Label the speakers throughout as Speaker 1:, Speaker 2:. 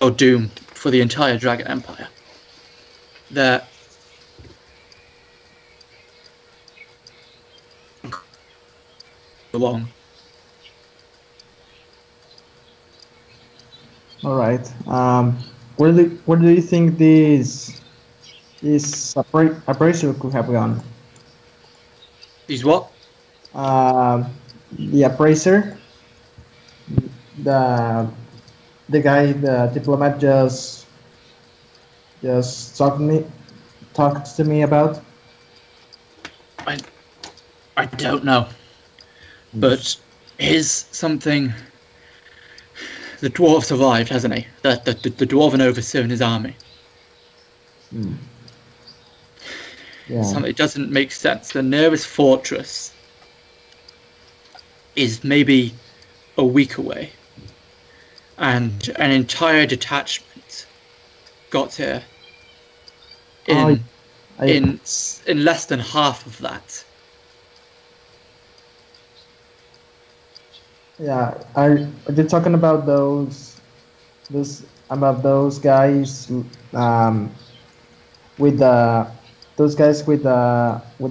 Speaker 1: or doom for the entire Dragon Empire. They're along.
Speaker 2: All right. Where do you think this appraisal could have gone?
Speaker 1: These what?
Speaker 2: The appraiser, the guy, the diplomat just talked to me about.
Speaker 1: I don't know, but is something. The dwarf survived, hasn't he? The dwarven overseer and his army.
Speaker 2: Yeah.
Speaker 1: Something doesn't make sense. The nearest fortress is maybe a week away, and an entire detachment got here in less than half of that.
Speaker 2: Yeah, are you talking about those guys with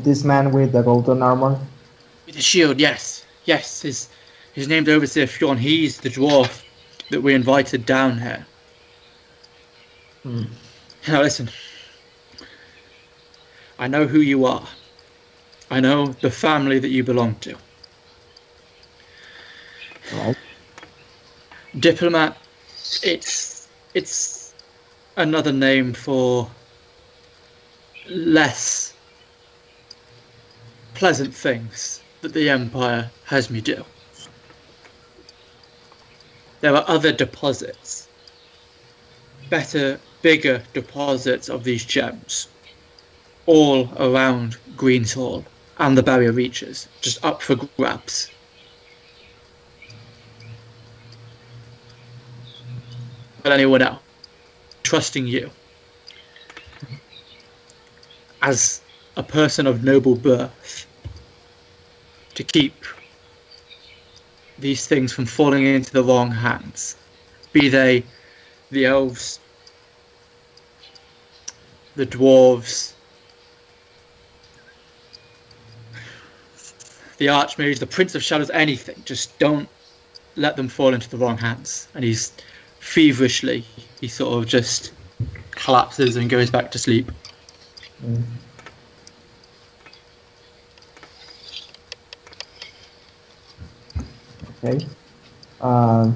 Speaker 2: this man with the golden armor?
Speaker 1: With the shield, yes. His name's Overseer Fjorn. He's the dwarf that we invited down here. Now listen, I know who you are. I know the family that you belong to.
Speaker 2: Right.
Speaker 1: Diplomat, it's another name for less pleasant things that the Empire has me do. There are other deposits, better, bigger deposits of these gems, all around Greenshall and the Barrier Reaches, just up for grabs. But anyone else, trusting you as a person of noble birth to keep these things from falling into the wrong hands, be they the elves, the dwarves, the archmage, the Prince of Shadows, anything. Just don't let them fall into the wrong hands. And he's feverishly, he sort of just collapses and goes back to sleep.
Speaker 2: Okay. All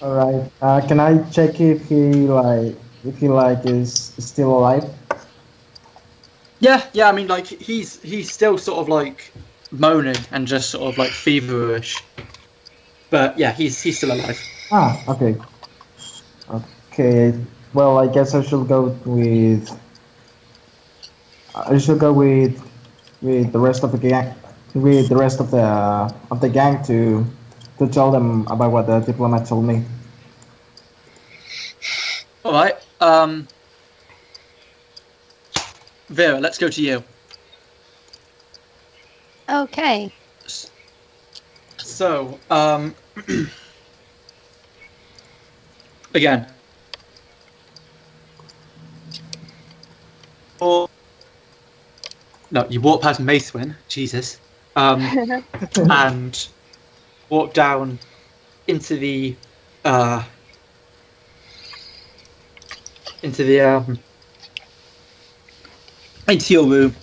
Speaker 2: right. Can I check if he is still alive?
Speaker 1: Yeah. I mean, like he's still sort of like moaning and just sort of like feverish. But yeah, he's still alive.
Speaker 2: Okay. Okay. Well, I guess I should go with the rest of the gang, with the rest of the gang to tell them about what the diplomat told me.
Speaker 1: All right. Vera, let's go to you.
Speaker 3: Okay.
Speaker 1: So, again, no, you walk past Macewin, Jesus, and walk down into the into your room,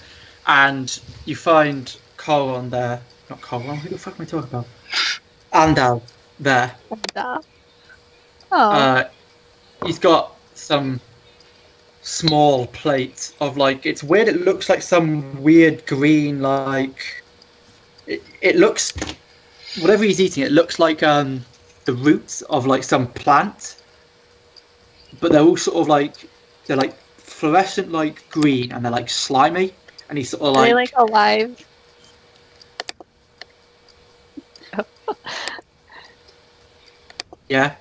Speaker 1: and you find Coron there. Not Coron. Who the fuck am I talking about? Andal there. He's got some small plate of like, it's weird. It looks like some weird green, like it looks, whatever he's eating, it looks like the roots of like some plant, but they're all sort of like, they're like fluorescent, like green, and they're like slimy, and he's sort of like,
Speaker 3: are they like alive?
Speaker 1: Yeah.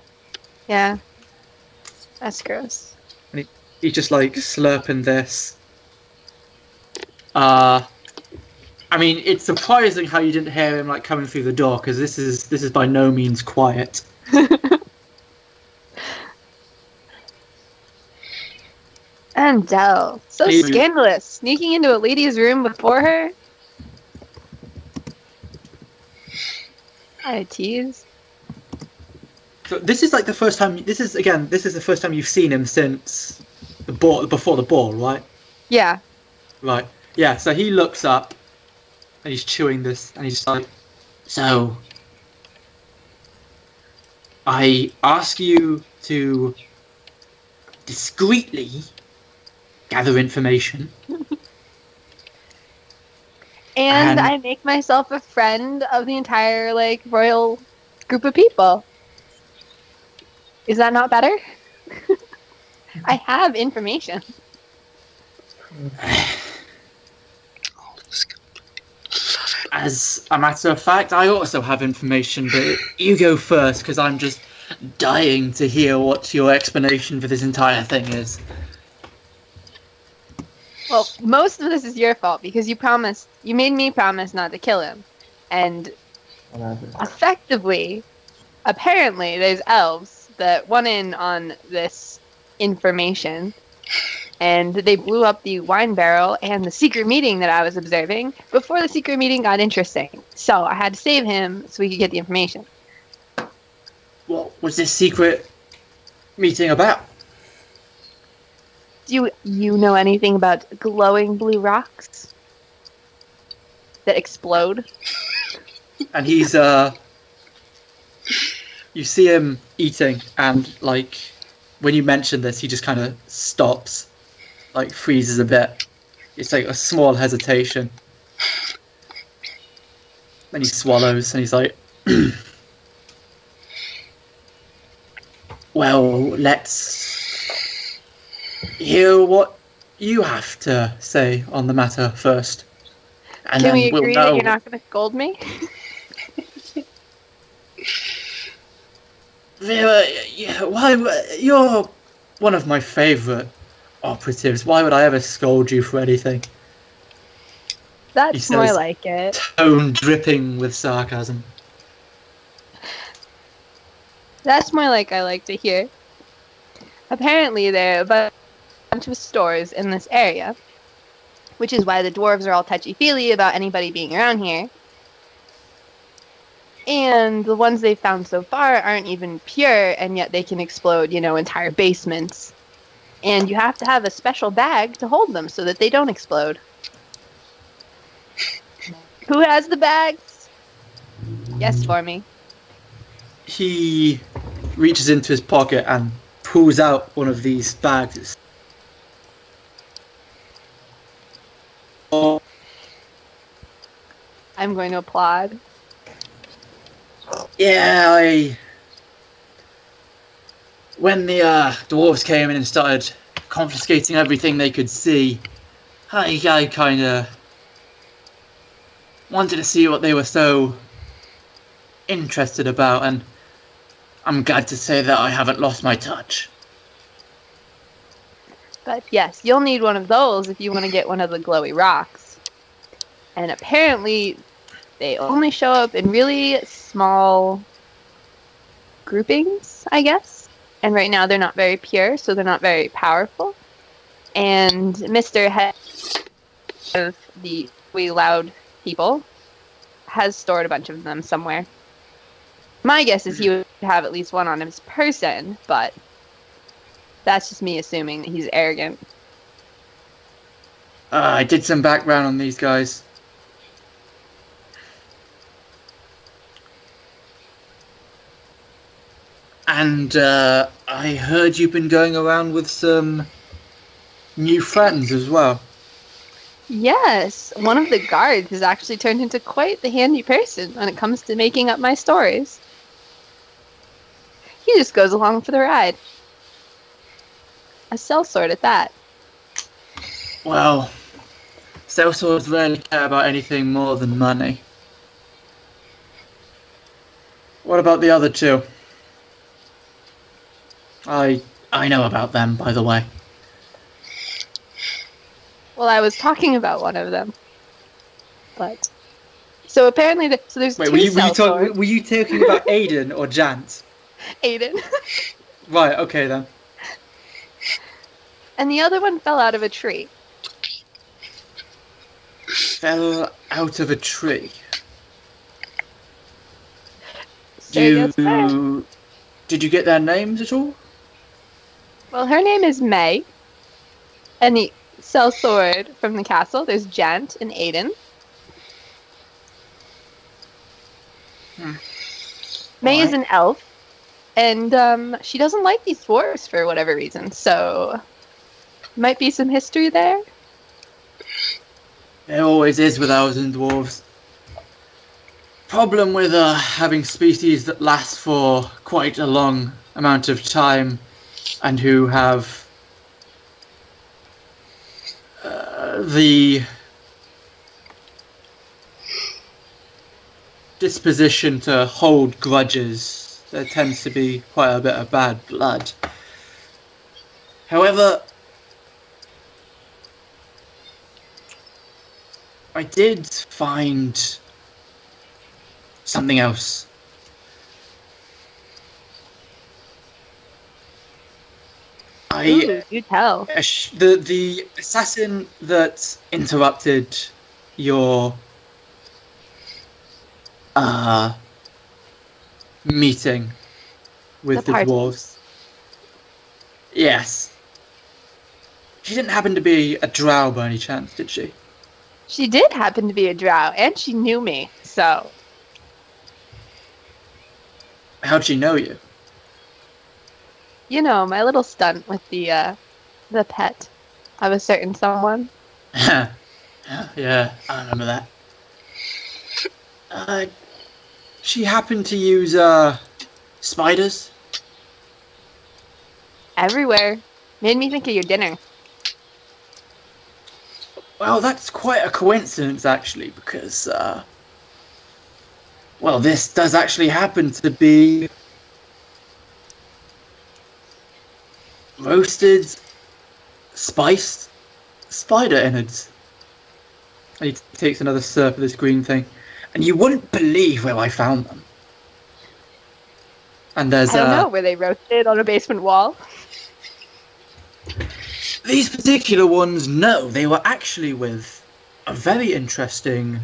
Speaker 3: That's gross.
Speaker 1: And he's just like slurping this. And I mean, it's surprising how you didn't hear him like coming through the door, because this is by no means quiet.
Speaker 3: And Dell, so
Speaker 1: Maybe-
Speaker 3: scandalous, sneaking into a lady's room before her. I tease.
Speaker 1: So this is like the first time. This is the first time you've seen him since the ball, before the ball, right?
Speaker 3: Yeah.
Speaker 1: Right. Yeah. So he looks up, and he's chewing this, and he's like, "So, I ask you to discreetly gather information."
Speaker 3: And
Speaker 1: And-
Speaker 3: I make myself a friend of the entire like royal group of people. Is that not better? I have information.
Speaker 1: As a matter of fact, I also have information, but you go first, because I'm just dying to hear what your explanation for this entire thing is.
Speaker 3: Well, most of this is your fault because you made me promise not to kill him. And effectively, apparently, there's elves that went in on this information, and they blew up the wine barrel and the secret meeting that I was observing before the secret meeting got interesting. So I had to save him so we could get the information.
Speaker 1: What was this secret meeting about?
Speaker 3: Do you know anything about glowing blue rocks that explode?
Speaker 1: And he's you see him eating, and like when you mention this, he just kind of stops, like freezes a bit. It's like a small hesitation. Then he swallows, and he's like, "Well, let's hear what you have to say on the matter first, and
Speaker 3: Can
Speaker 1: then
Speaker 3: we
Speaker 1: we'll
Speaker 3: agree
Speaker 1: know."
Speaker 3: that you're not going to scold me?
Speaker 1: Yeah, why? You're one of my favourite operatives. Why would I ever scold you for anything?
Speaker 3: That's
Speaker 1: He
Speaker 3: more
Speaker 1: says-
Speaker 3: like it.
Speaker 1: Tone dripping with sarcasm.
Speaker 3: That's more like I like to hear. Apparently, there are a bunch of stores in this area, which is why the dwarves are all touchy-feely about anybody being around here. And the ones they've found so far aren't even pure, and yet they can explode, entire basements. And you have to have a special bag to hold them so that they don't explode. Who has the bags? Guess for me.
Speaker 1: He reaches into his pocket and pulls out one of these bags. Oh,
Speaker 3: I'm going to applaud.
Speaker 1: yeah, when the dwarves came in and started confiscating everything they could see, I kind of wanted to see what they were so interested about, and I'm glad to say that I haven't lost my touch.
Speaker 3: But yes, you'll need one of those if you want to get one of the glowy rocks. And apparently, they only show up in really small groupings, I guess. And right now they're not very pure, so they're not very powerful. And Mr. Head of the We Loud people has stored a bunch of them somewhere. My guess is he would have at least one on his person, but that's just me assuming that he's arrogant.
Speaker 1: I did some background on these guys. And I heard you've been going around with some new friends as well.
Speaker 3: Yes, one of the guards has actually turned into quite the handy person when it comes to making up my stories. He just goes along for the ride. A sellsword at that.
Speaker 1: Well, sellswords rarely care about anything more than money. What about the other two? I know about them, by the way.
Speaker 3: Well, I was talking about one of them. But so apparently, so there's
Speaker 1: Wait,
Speaker 3: two
Speaker 1: were you
Speaker 3: sellswords.
Speaker 1: were you talking about Aiden or Jant?
Speaker 3: Aiden.
Speaker 1: Right. Okay then.
Speaker 3: And the other one fell out of a tree.
Speaker 1: Fell out of a tree.
Speaker 3: So yes, sir.
Speaker 1: Did you get their names at all?
Speaker 3: Well, her name is May. And the sellsword from the castle, there's Jant and Aiden. May is an elf. And she doesn't like these dwarves for whatever reason, so might be some history there.
Speaker 1: There always is with elves and dwarves. Problem with having species that last for quite a long amount of time and who have the disposition to hold grudges. There tends to be quite a bit of bad blood. However, I did find something else.
Speaker 3: Ooh, you tell.
Speaker 1: The assassin that interrupted your meeting with the
Speaker 3: party.
Speaker 1: dwarves. Yes. She didn't happen to be a drow by any chance, did she?
Speaker 3: She did happen to be a drow, and she knew me, so...
Speaker 1: How'd she know you?
Speaker 3: You know, my little stunt with the pet of a certain someone.
Speaker 1: Yeah, I remember that. She happened to use, spiders?
Speaker 3: Everywhere. Made me think of your dinner.
Speaker 1: Well, that's quite a coincidence, actually, because, well, this does actually happen to be roasted, spiced spider innards. And he takes another slurp of this green thing. And you wouldn't believe where I found them. And there's
Speaker 3: I don't know, were they roasted on a basement wall?
Speaker 1: These particular ones, no, they were actually with a very interesting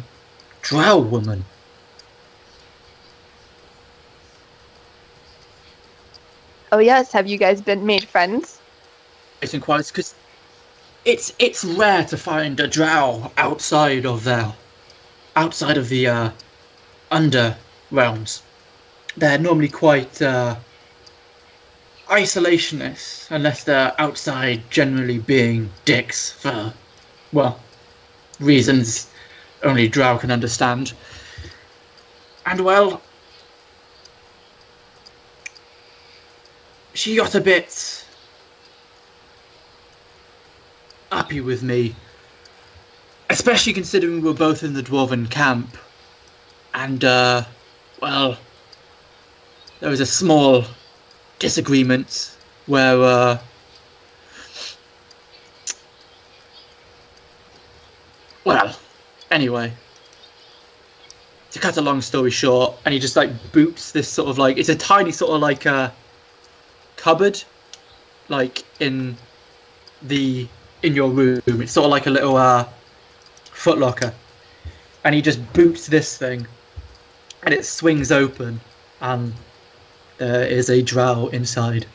Speaker 1: drow woman.
Speaker 3: Oh yes, have you guys been made friends?
Speaker 1: It's inquiries because it's rare to find a drow outside of the under realms. They're normally quite isolationists, unless they're outside generally being dicks for, well, reasons only drow can understand. And well, she got a bit uppy with me, especially considering we were both in the dwarven camp. And, well, there was a small disagreement where, well, anyway, to cut a long story short, and he just, like, boots this sort of, like, it's a tiny sort of, like, cupboard, like, in your room. It's sort of like a little, footlocker. And he just boots this thing, and it swings open, and there is a drow inside.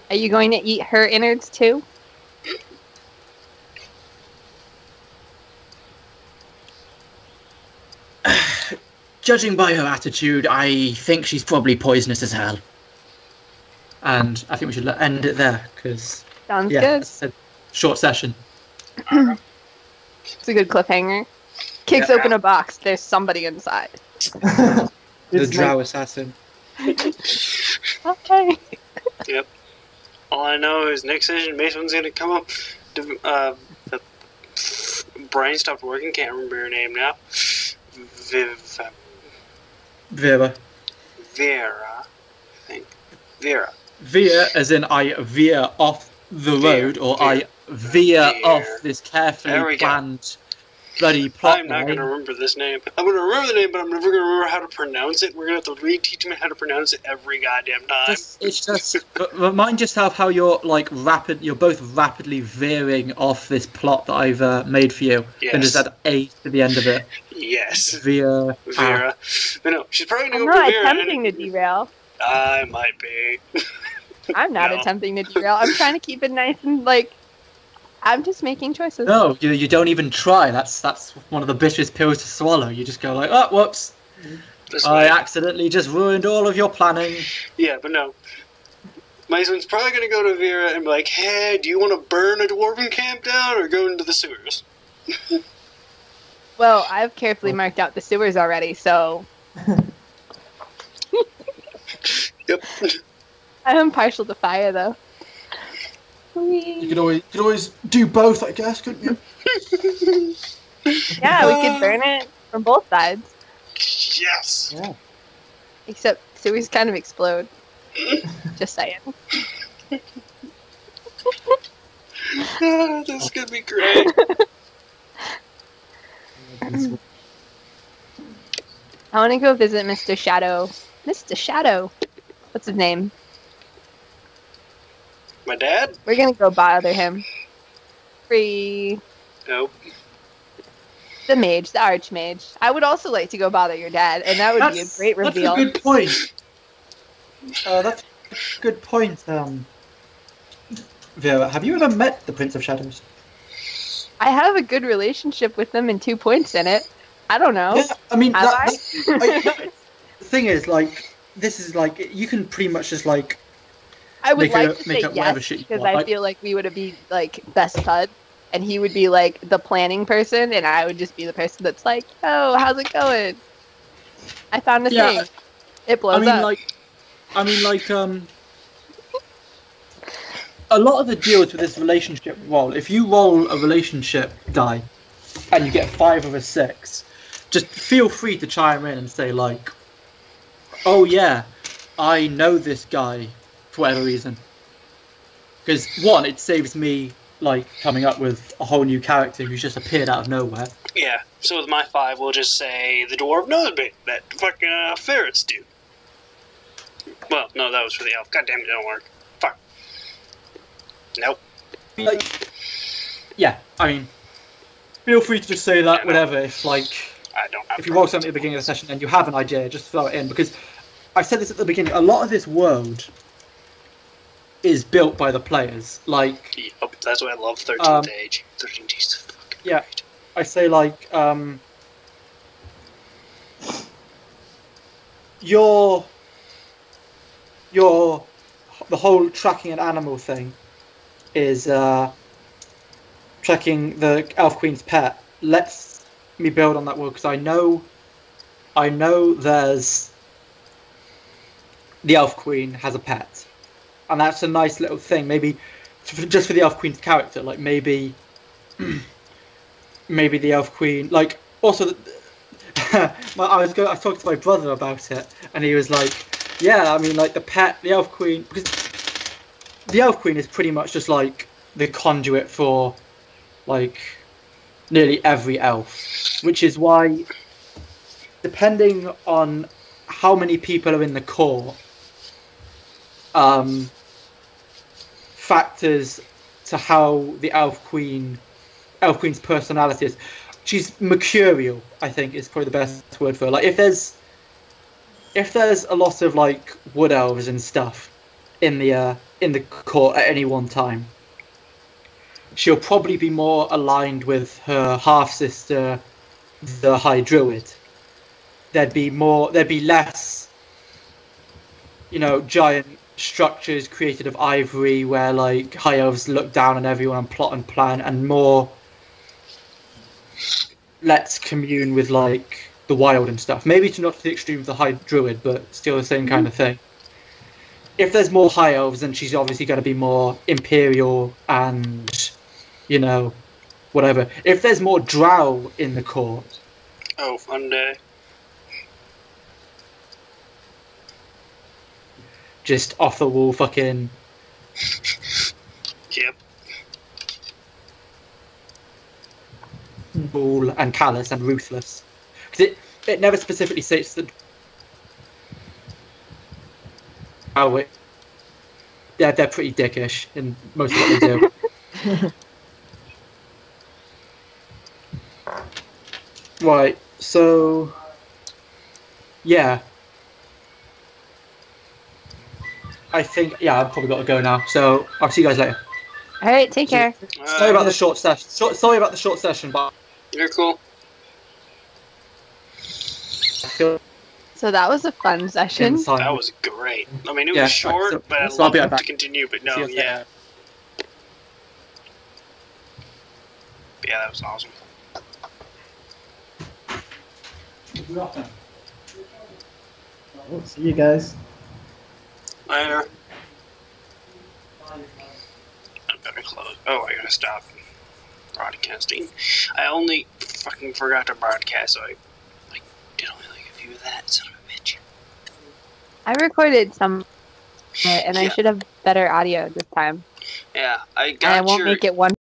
Speaker 3: Are you going to eat her innards too?
Speaker 1: Judging by her attitude, I think she's probably poisonous as hell. And I think we should end it there, because...
Speaker 3: Sounds
Speaker 1: yeah,
Speaker 3: good.
Speaker 1: it's a short session.
Speaker 3: It's a good cliffhanger. Kicks open a box, there's somebody inside.
Speaker 1: The drow assassin.
Speaker 3: Okay.
Speaker 4: Yep. All I know is next session, Mason's gonna come up. The brain stopped working. Can't remember her name now.
Speaker 1: Vera.
Speaker 4: Vera, I think. Vera.
Speaker 1: Veer, as in I veer off the road, or I veer off this carefully planned bloody plot.
Speaker 4: I'm not
Speaker 1: line.
Speaker 4: going to remember this name. I'm going to remember the name, but I'm never going to remember how to pronounce it. We're going to have to reteach me how to pronounce it every goddamn time.
Speaker 1: It's just remind yourself how you're like you're both rapidly veering off this plot that I've made for you, and just
Speaker 4: Yes.
Speaker 1: add A to the end of it.
Speaker 4: Yes.
Speaker 1: Vera.
Speaker 4: Vera. But no, she's probably
Speaker 3: I'm
Speaker 4: going to go
Speaker 3: not
Speaker 4: for Vera.
Speaker 3: attempting to derail.
Speaker 4: I might be.
Speaker 3: I'm not
Speaker 4: No.
Speaker 3: attempting to derail. I'm trying to keep it nice and like. I'm just making choices.
Speaker 1: No, you don't even try. That's one of the bitterest pills to swallow. You just go like, oh, whoops,
Speaker 4: This
Speaker 1: I
Speaker 4: way.
Speaker 1: accidentally just ruined all of your planning.
Speaker 4: Yeah, but no. Mason's probably going to go to Vera and be like, hey, do you want to burn a dwarven camp down or go into the sewers?
Speaker 3: Well, I've carefully marked out the sewers already, so
Speaker 4: Yep.
Speaker 3: I'm partial to fire though.
Speaker 2: You could always do both, I guess, couldn't you?
Speaker 3: Yeah, we could burn it from both sides.
Speaker 4: Yes.
Speaker 2: Yeah.
Speaker 3: Except sewers kind of explode. Just saying.
Speaker 4: This is going to be great.
Speaker 3: I want to go visit Mr. Shadow. Mr. Shadow. What's his name?
Speaker 4: My dad?
Speaker 3: We're gonna go bother him. Free.
Speaker 4: Nope.
Speaker 3: The mage, the archmage. I would also like to go bother your dad, and that would be a great reveal.
Speaker 1: That's a good point. That's a good point. Vera, have you ever met the Prince of Shadows?
Speaker 3: I have a good relationship with them and 2 points in it. I don't know.
Speaker 1: Yeah, I mean,
Speaker 3: Have
Speaker 1: the thing is, like, this is like you can pretty much just like
Speaker 3: I would
Speaker 1: make
Speaker 3: like
Speaker 1: up-
Speaker 3: to
Speaker 1: make
Speaker 3: say
Speaker 1: up whatever
Speaker 3: yes
Speaker 1: shit you
Speaker 3: because
Speaker 1: want,
Speaker 3: I
Speaker 1: like-
Speaker 3: feel like we would be like best bud, and he would be like the planning person, and I would just be the person that's like, "Oh, how's it going? I found a
Speaker 1: Yeah,
Speaker 3: thing. It blows up."
Speaker 1: A lot of the deals with this relationship roll. If you roll a relationship die and you get 5 or a 6, just feel free to chime in and say like, "Oh yeah, I know this guy for whatever reason." Because one, it saves me like coming up with a whole new character who's just appeared out of nowhere.
Speaker 4: Yeah, so with my 5, we'll just say the dwarf knows me. That fucking Ferris dude. Well, no, that was for the elf. God damn it, it don't work. Fuck. Nope.
Speaker 1: Like, yeah, I mean, feel free to just say that whatever. If like
Speaker 4: I don't have
Speaker 1: if you roll something at the beginning of the session and you have an idea, just throw it in, because I said this at the beginning. A lot of this world is built by the players. Like,
Speaker 4: Yep, that's why I love 13th Age. 13th Age is fucking
Speaker 1: yeah,
Speaker 4: great.
Speaker 1: I say like the whole tracking an animal thing is tracking the Elf Queen's pet. Let's me build on that world because I know there's the Elf Queen has a pet, and that's a nice little thing. Maybe just for the Elf Queen's character, like maybe the Elf Queen, like also. I was talking to my brother about it, and he was like, "Yeah, I mean, like the Elf Queen, because the Elf Queen is pretty much just like the conduit for like nearly every elf, which is why, depending on how many people are in the court, factors to how the Elf Queen's personality is. She's mercurial, I think, is probably the best word for her. Like, if there's a lot of like wood elves and stuff in the court at any one time, she'll probably be more aligned with her half sister, the High Druid. There'd be less, giant structures created of ivory where like high elves look down on everyone and plot and plan, and more let's commune with like the wild and stuff. Maybe not to the extreme of the High Druid, but still the same kind of thing. If there's more high elves, then she's obviously going to be more imperial and, whatever. If there's more drow in the court,
Speaker 4: Oh, fun day.
Speaker 1: just off the wall fucking.
Speaker 4: Yep.
Speaker 1: cruel and callous and ruthless. Because it never specifically states that. Oh, they're pretty dickish in most of what they do. Right, so yeah, I think I've probably got to go now. So I'll see you guys later.
Speaker 3: All right, take care.
Speaker 1: Sorry about the short session. Sorry about the short session, but
Speaker 4: You're cool.
Speaker 1: I feel
Speaker 3: So that was a fun session.
Speaker 1: inside.
Speaker 4: That was great. I mean, it
Speaker 1: Yeah,
Speaker 4: was short,
Speaker 1: so-
Speaker 4: but I'd
Speaker 1: so I'll
Speaker 4: love
Speaker 1: be right
Speaker 4: to
Speaker 1: back.
Speaker 4: continue. But
Speaker 1: See
Speaker 4: no,
Speaker 1: you
Speaker 4: yeah,
Speaker 1: later.
Speaker 4: yeah, that was awesome.
Speaker 2: We'll see you guys.
Speaker 4: Later. I better close. Oh, I gotta stop broadcasting. I only fucking forgot to broadcast, so I did only like a few of that. Son of a bitch.
Speaker 3: I recorded some, and I
Speaker 4: Yeah.
Speaker 3: should have better audio this time.
Speaker 4: Yeah, I
Speaker 3: And I
Speaker 4: got
Speaker 3: won't
Speaker 4: your.
Speaker 3: make it one